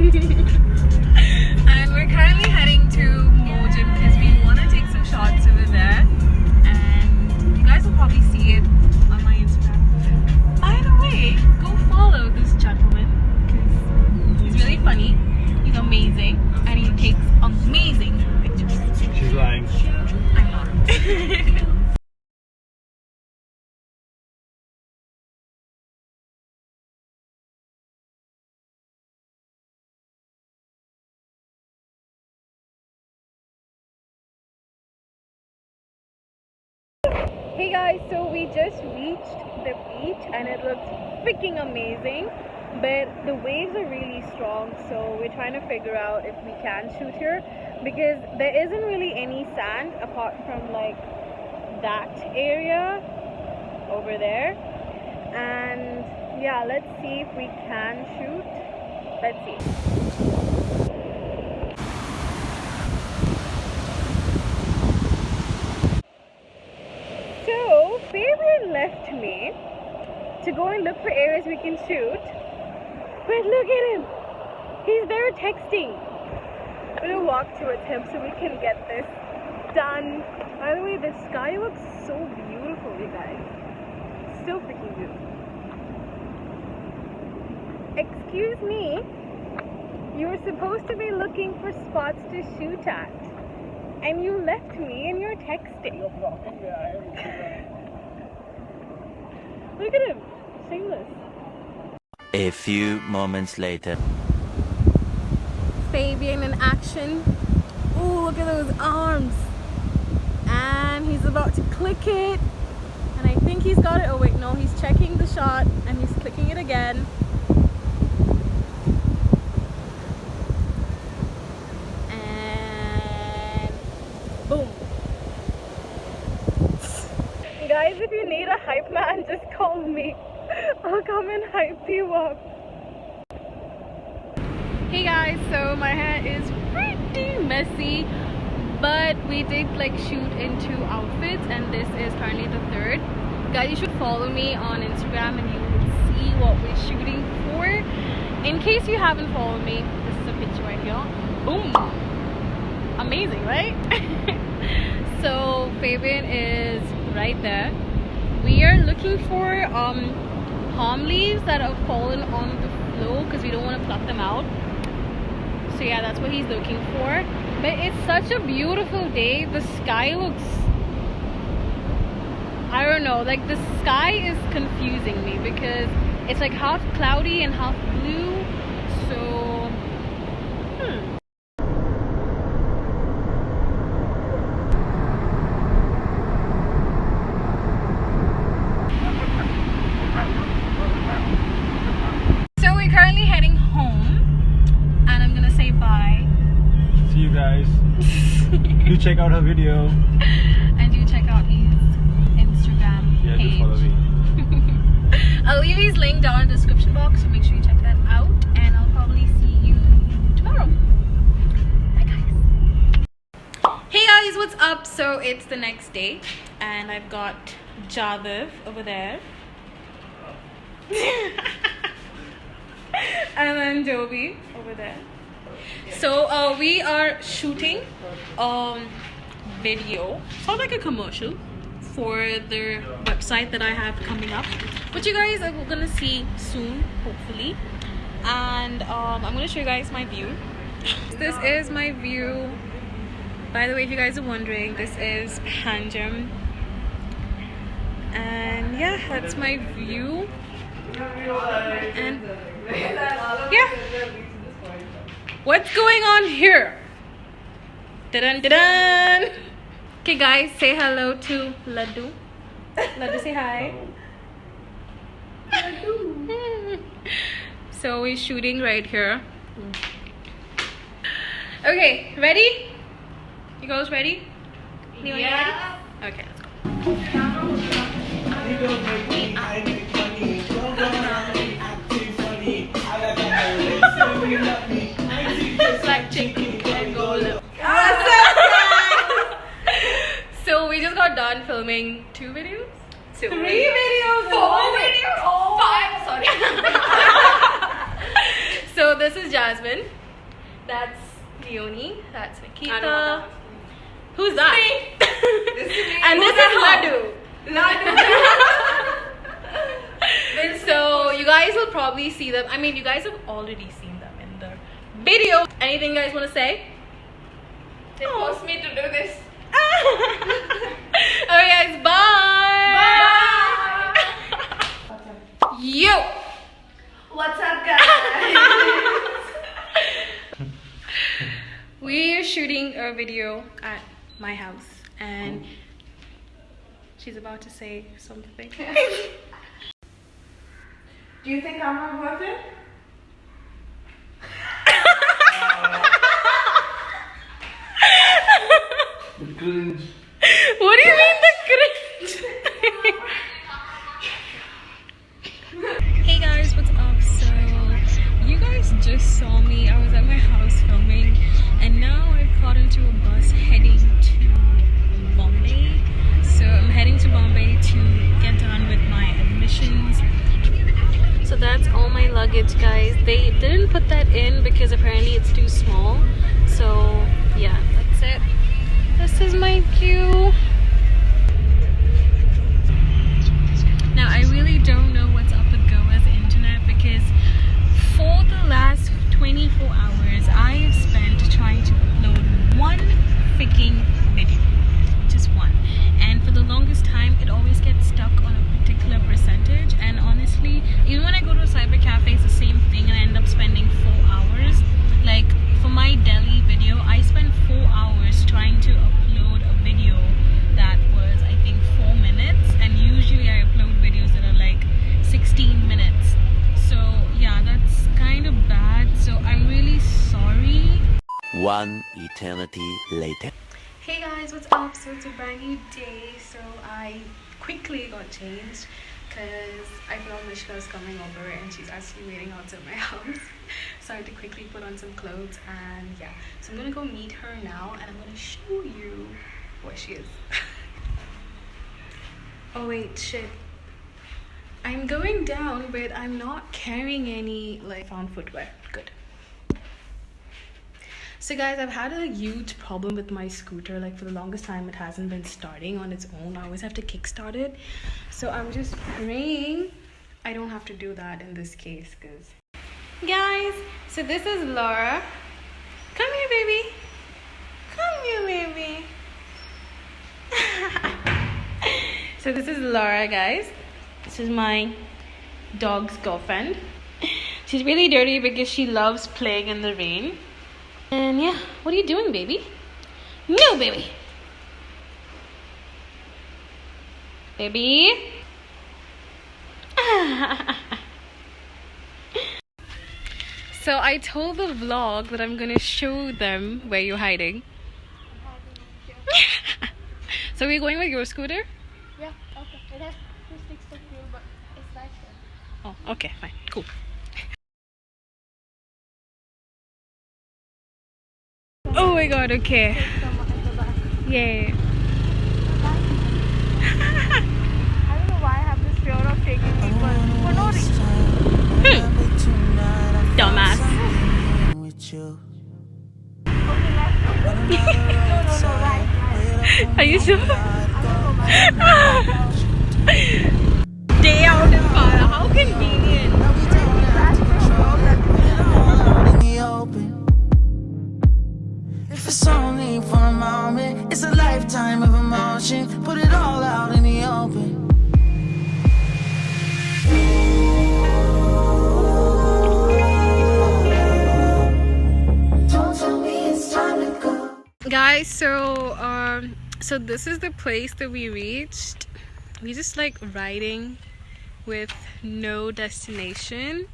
And we're currently heading to Mojib because we want to take some shots over there. And you guys will probably see it on my Instagram. By the way, go follow this gentleman because he's really funny. He's amazing and he takes amazing pictures. She's lying. I'm not. Hey guys, so we just reached the beach and it looks freaking amazing, but the waves are really strong, so we're trying to figure out if we can shoot here because there isn't really any sand apart from like that area over there. And yeah, let's see if we can shoot. Let's see. So Fabian left me to go and look for areas we can shoot, but look at him, he's there texting. I'm gonna walk towards him so we can get this done. By the way, the sky looks so beautiful, you guys, so freaking beautiful. Excuse me, you were supposed to be looking for spots to shoot at and you left me and you're texting. Look at him, shameless. A few moments later. Fabian in action. Oh, look at those arms. And he's about to click it. And I think he's got it. Oh wait, no, he's checking the shot and he's clicking it again. And boom. Guys, if you need a hype man, just call me. I'll come and hype you up. Hey guys, so my hair is pretty messy, but we did like shoot in 2 outfits and this is currently the 3rd. Guys, you should follow me on Instagram and you will see what we're shooting for. In case you haven't followed me, this is a picture right here. Boom! Amazing, right? So Fabian is right there. We are looking for palm leaves that have fallen on the floor because we don't want to pluck them out. So yeah, that's what he's looking for. But it's such a beautiful day. The sky looks, I don't know, like the sky is confusing me because it's like half cloudy and half blue. So currently heading home and I'm gonna say bye. See you guys. Do check out her video. And do check out his Instagram page. Do follow me. I'll leave his link down in the description box, so make sure you check that out and I'll probably see you tomorrow. Bye guys. Hey guys, what's up? So it's the next day and I've got Jadav over there. And then Joby over there. So we are shooting video, sounds like a commercial for the website that I have coming up, which you guys are gonna see soon, hopefully. And I'm gonna show you guys my view. This is my view. By the way, if you guys are wondering, this is Panjam. And yeah, that's my view. And yeah, what's going on here? Dun-dun-dun-dun. Okay guys, say hello to Laddu. Laddu, say hi. So we're shooting right here. Okay, ready? You guys ready? Anyone Yeah. ready? Okay, let's go. Like chicken and go low. So we just got done filming 2 videos? 3 videos? 4 videos? Oh, 5, sorry. So this is Jasmine. That's Leonie. That's Nikita. I know that. Who's that? This is me. And this is Laddu. So you guys will probably see them. I mean, you guys have already seen them in the video. Anything you guys want to say? They forced me to do this. Alright guys, bye. Yo. What's up, guys? We're shooting a video at my house and she's about to say something. Do you think I'm not worth it? The cringe. What do you mean the cringe? Hey guys, what's up? So you guys just saw me. I was at my house filming and now I've caught into a bus heading to Bombay. So I'm heading to Bombay to get done with my admissions. So that's all my luggage, guys. They didn't put that in because apparently it's too small. So yeah, that's it. This is my queue. Now I really don't know what's up with Goa's internet because for the last 24 hours I have spent trying to upload one freaking video. Just one. And for the longest time it always gets stuck on a particular percentage, and honestly even when I go to a cyber cafe it's the same thing and I end up spending 4 hours. Like for my Delhi video I spent 4 hours trying to upload a video that was I think 4 minutes, and usually I upload videos that are like 16 minutes. So yeah, that's kind of bad, so I'm really sorry. One eternity later. Hey guys, what's up? So it's a brand new day. So I quickly got changed because I know Mishka is coming over and she's actually waiting outside my house. So I had to quickly put on some clothes and yeah. So I'm gonna go meet her now and I'm gonna show you where she is. Oh wait, shit. I'm going down but I'm not carrying any like found footwear. Good. So guys, I've had a huge problem with my scooter. Like for the longest time it hasn't been starting on its own. I always have to kickstart it. So I'm just praying I don't have to do that in this case, because guys, so this is Laura. Come here, baby. Come here, baby. So this is Laura, guys. This is my dog's girlfriend. She's really dirty because she loves playing in the rain. And yeah, what are you doing, baby? No, baby. Baby. So I told the vlog that I'm gonna show them where you're hiding. So we're going with your scooter? Yeah, okay. It has 2 sticks of fuel, but it's right here. Oh, okay, fine, cool. Oh my god, okay. Yeah. I don't know why I have this fear of taking people for no reason. Dumbass. Okay, left. No, right. Are you sure? I don't know, Day out in fire. How convenient. If it's only for a moment, it's a lifetime of emotion. Put it all out in the open. Don't tell me it's time to go. Guys, so this is the place that we reached. We just like riding with no destination.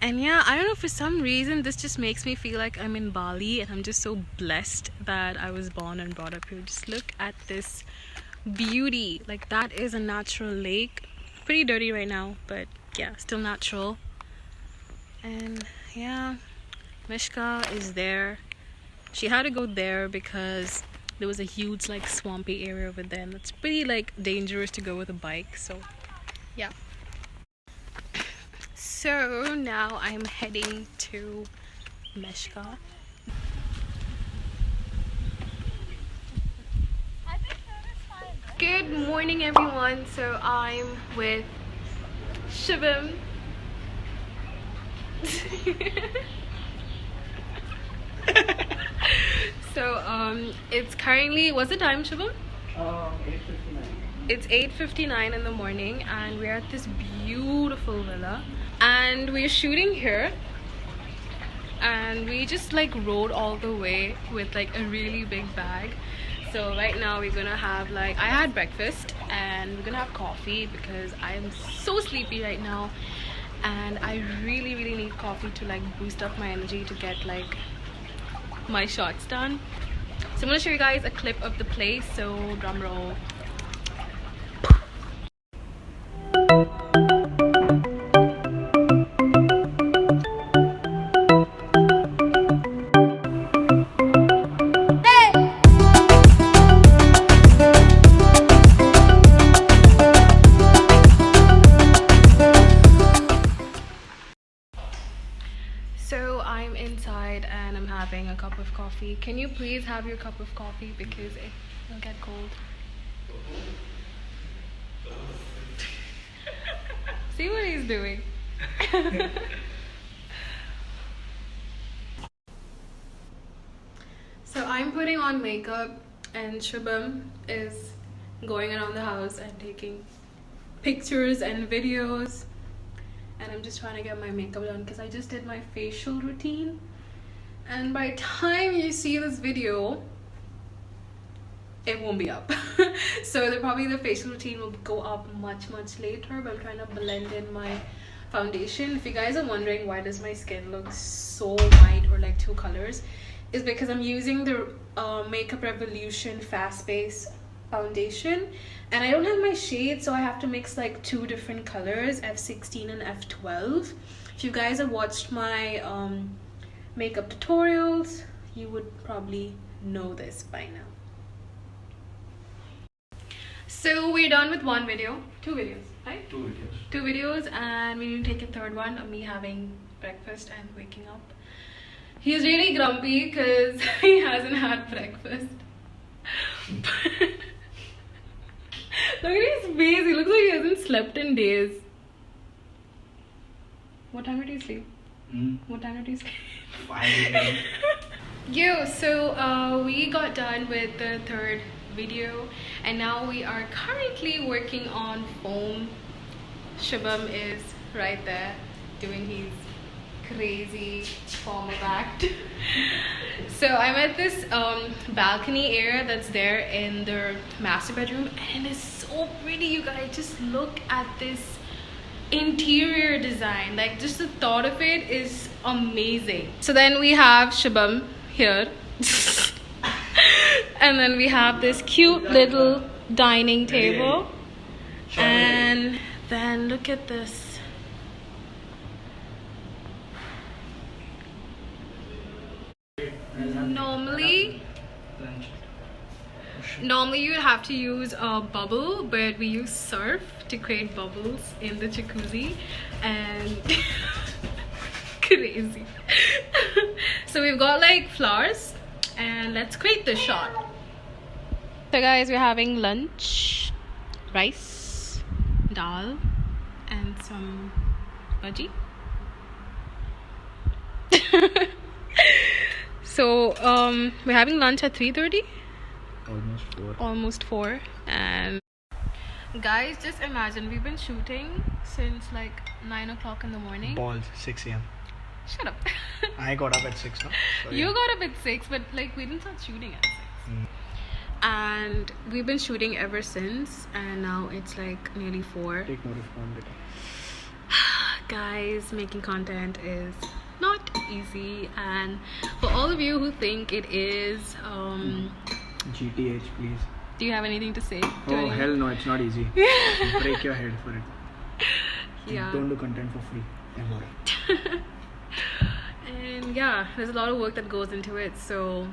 And yeah, I don't know, for some reason this just makes me feel like I'm in Bali, and I'm just so blessed that I was born and brought up here. Just look at this beauty. Like that is a natural lake. Pretty dirty right now, but yeah, still natural. And yeah, Mishka is there. She had to go there because there was a huge like swampy area over there, and it's pretty like dangerous to go with a bike. So yeah. So now I'm heading to Meshka. Good morning everyone. So I'm with Shivam. So it's currently, what's the time, Shivam? 8:59. It's 8:59 in the morning and we're at this beautiful villa and we're shooting here, and we just like rode all the way with like a really big bag. So right now we're gonna have like, I had breakfast and we're gonna have coffee because I am so sleepy right now and I really need coffee to like boost up my energy to get like my shots done. So I'm gonna show you guys a clip of the place, so drum roll. So I'm inside and I'm having a cup of coffee. Can you please have your cup of coffee because it will get cold. See what he's doing. So I'm putting on makeup and Shubham is going around the house and taking pictures and videos. And I'm just trying to get my makeup done because I just did my facial routine, and by the time you see this video it won't be up. So probably the facial routine will go up much later, but I'm trying to blend in my foundation. If you guys are wondering why does my skin look so white or like two colors, is because I'm using the Makeup Revolution Fast Base foundation and I don't have my shade, so I have to mix like two different colors, F16 and F12. If you guys have watched my makeup tutorials, you would probably know this by now. So we're done with two videos, right? Two videos, and we need to take a third one of me having breakfast and waking up. He's really grumpy because he hasn't had breakfast. Look at his face, he looks like he hasn't slept in days. What time did you sleep? What time did you sleep? 5 a.m. Yo, so we got done with the third video and now we are currently working on foam. Shubham is right there doing his crazy form of act. So I'm at this balcony area that's there in the master bedroom and it's so pretty, you guys. Just look at this interior design, like just the thought of it is amazing. So then we have Shubham here and then we have this cute little dining table, and then look at this. Normally you would have to use a bubble, but we use surf to create bubbles in the jacuzzi, and crazy. So we've got like flowers and let's create the shot. So guys, we're having lunch, rice, dal and some bhaji. So we're having lunch at 3:30. Almost 4. And guys, just imagine we've been shooting since like 9 o'clock in the morning. Balls, 6 a.m. Shut up. I got up at 6, no? So, You got up at 6, but like we didn't start shooting at 6. And we've been shooting ever since, and now it's like nearly 4. Take note of phone. Guys, making content is not easy, and for all of you who think it is, GTH, please. do you have anything to say? Oh, hell no, it's not easy. Break your head for it. Yeah. Don't do content for free ever. And yeah, there's a lot of work that goes into it, so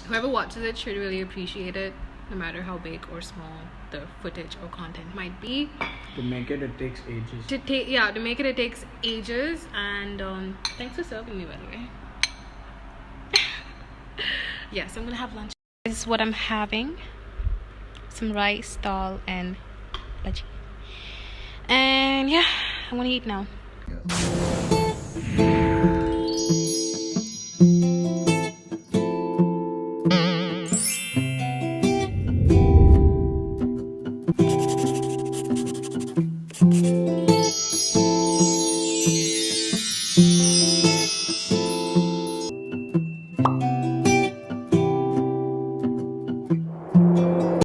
whoever watches it should really appreciate it. no matter how big or small the footage or content might be. To make it takes ages. To make it takes ages. And thanks for serving me, by the way. Yeah, so I'm gonna have lunch. This is what I'm having: some rice, dal, and bhaji. And yeah, I want to eat now.